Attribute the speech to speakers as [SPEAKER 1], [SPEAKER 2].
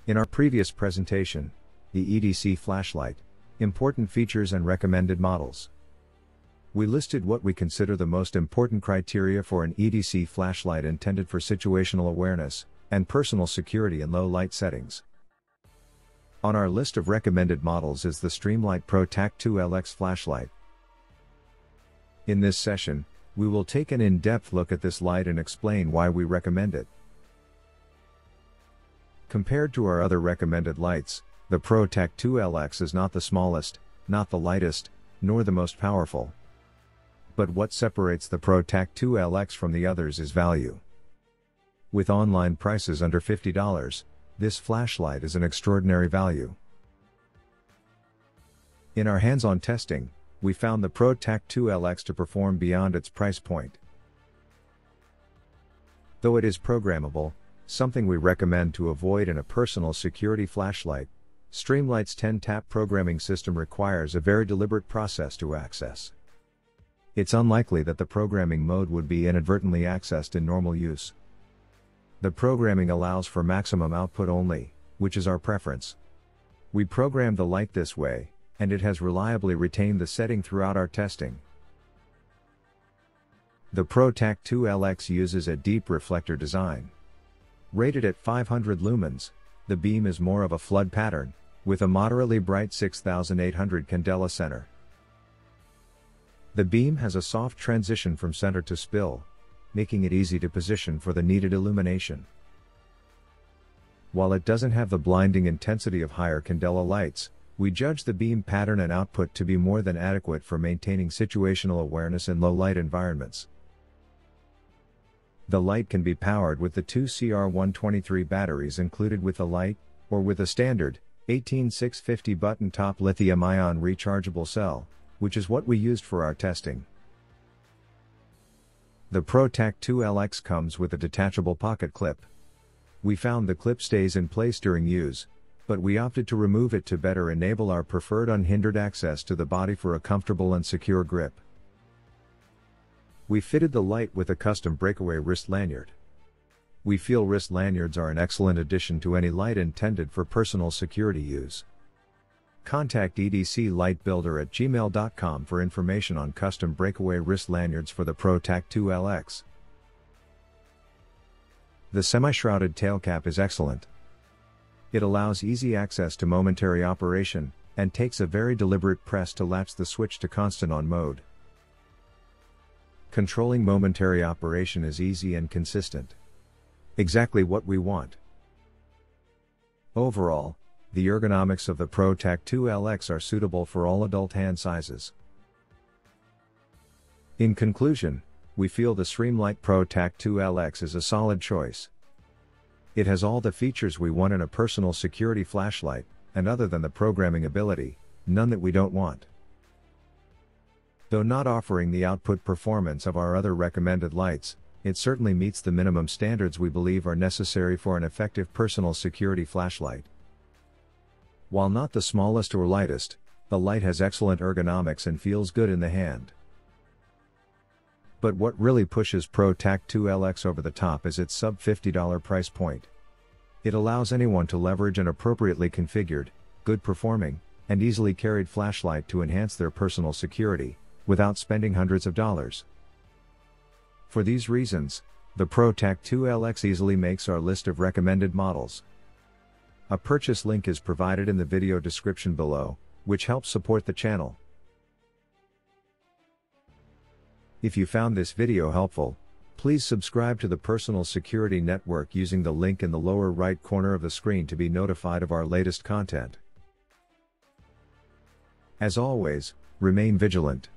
[SPEAKER 1] In our previous presentation, the EDC flashlight, important features and recommended models. We listed what we consider the most important criteria for an EDC flashlight intended for situational awareness and personal security in low light settings. On our list of recommended models is the Streamlight ProTac 2L-X flashlight. In this session, we will take an in-depth look at this light and explain why we recommend it. Compared to our other recommended lights, the ProTac 2L-X is not the smallest, not the lightest, nor the most powerful. But what separates the ProTac 2L-X from the others is value. With online prices under $50, this flashlight is an extraordinary value. In our hands-on testing, we found the ProTac 2L-X to perform beyond its price point. Though it is programmable, something we recommend to avoid in a personal security flashlight, Streamlight's 10-tap programming system requires a very deliberate process to access. It's unlikely that the programming mode would be inadvertently accessed in normal use. The programming allows for maximum output only, which is our preference. We programmed the light this way, and it has reliably retained the setting throughout our testing. The ProTac 2L-X uses a deep reflector design. Rated at 500 lumens, the beam is more of a flood pattern, with a moderately bright 6800 candela center. The beam has a soft transition from center to spill, making it easy to position for the needed illumination. While it doesn't have the blinding intensity of higher candela lights, we judge the beam pattern and output to be more than adequate for maintaining situational awareness in low light environments. The light can be powered with the two CR123 batteries included with the light, or with a standard 18650 button top lithium-ion rechargeable cell, which is what we used for our testing. The ProTac 2L-X comes with a detachable pocket clip. We found the clip stays in place during use, but we opted to remove it to better enable our preferred unhindered access to the body for a comfortable and secure grip. We fitted the light with a custom breakaway wrist lanyard. We feel wrist lanyards are an excellent addition to any light intended for personal security use. Contact edclightbuilder@gmail.com for information on custom breakaway wrist lanyards for the ProTac 2L-X. The semi-shrouded tail cap is excellent. It allows easy access to momentary operation, and takes a very deliberate press to latch the switch to constant on mode. Controlling momentary operation is easy and consistent. Exactly what we want. Overall, the ergonomics of the ProTac 2L-X are suitable for all adult hand sizes. In conclusion, we feel the Streamlight ProTac 2L-X is a solid choice. It has all the features we want in a personal security flashlight, and other than the programming ability, none that we don't want. Though not offering the output performance of our other recommended lights, it certainly meets the minimum standards we believe are necessary for an effective personal security flashlight. While not the smallest or lightest, the light has excellent ergonomics and feels good in the hand. But what really pushes ProTac 2L-X over the top is its sub-$50 price point. It allows anyone to leverage an appropriately configured, good performing, and easily carried flashlight to enhance their personal security, without spending hundreds of dollars. For these reasons, the ProTac 2L-X easily makes our list of recommended models. A purchase link is provided in the video description below, which helps support the channel. If you found this video helpful, please subscribe to the Personal Security Network using the link in the lower right corner of the screen to be notified of our latest content. As always, remain vigilant.